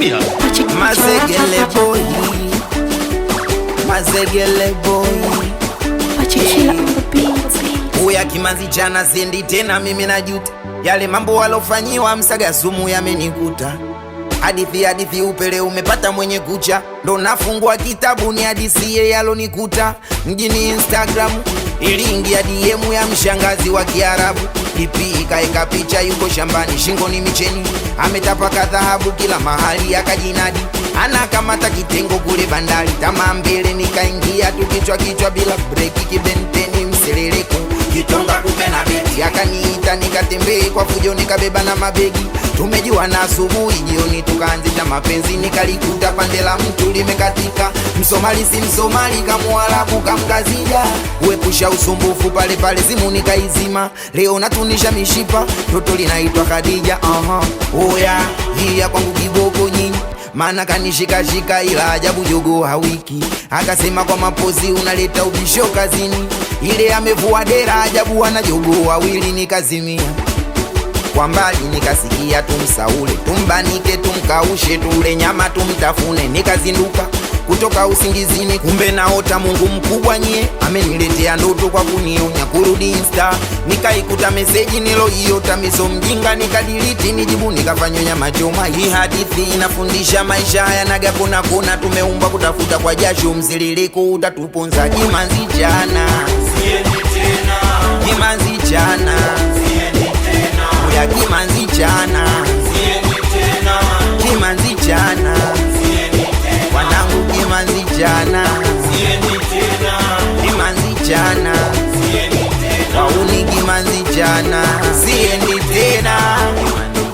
Tumia Mazegele boy, Mazegele boy. Pachikila on the beat. Uya Kimanzi jana sendi tena mimi najuta. Yale mambo walofanyiwa Msaga sumu yamenikuta. Hadithi upele umepata mwenye kucha. Ndo nafungua kitabu ni hadithi ye yalonikuta. Mjini Instagram iliingia DM ya mshangazi wa Kiarabu. Ipi kaeka picha yuko shambani shingoni micheni. Ametapaka dhahabu kila mahali akajinadi. Anakamata kitengo kule bandari. Tamaa mbele nikaingia tu kichwa bila breki kibenteni mseleleko. Kitonga kupe na beti akaniita nikatembee kwa fujo nikabeba na mabegi. Tumejua na asubuhi jioni tukaanzisha mapenzi nikalikuta pande la mtu limekatika. Msomali si Msomali kamuarabu kamkazija. Uepusha usumbufu pale pale simu nikaizima. Leo natunisha mishipa toto linaitwa Khadija. Oya hii ya kwangu kiboko nyinyi. Mana kanishikashika ila ajabu jogo hawiki. Akasema kwa mapozi unaleta ubisho kazini. Ile amevua dera ajabu wana jogo wawili nikazimia. Kwa mbali nikasikia tumsaule, tumbanike tumkaushe tule nyama tumtafune. Nikazinduka kutoka usingizini kumbe naota Mungu mkubwa nye ameniletea ndoto kwa kunionya kurudi Insta. Nikaikuta meseji niloiota miso mjinga nikadelete nijibu nikafanywa nyama choma. Hii hadithi inafundisha maisha yanaga kona tumeumbwa kutafuta kwa jasho mzilileko utatuponza. Kimanzi jana siendi tena, Kimanzi jana ya Kimanzi jana siendi tena, Kimanzi jana wanangu Kimanzi jana siendi tena, Kimanzi jana wauni Kimanzi jana siendi tena,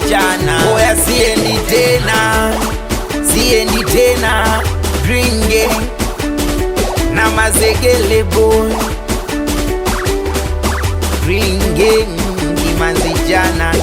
jana oya siendi tena, siendi tena. Green Gang na Mazegele boy. Green Gang Kimanzi jana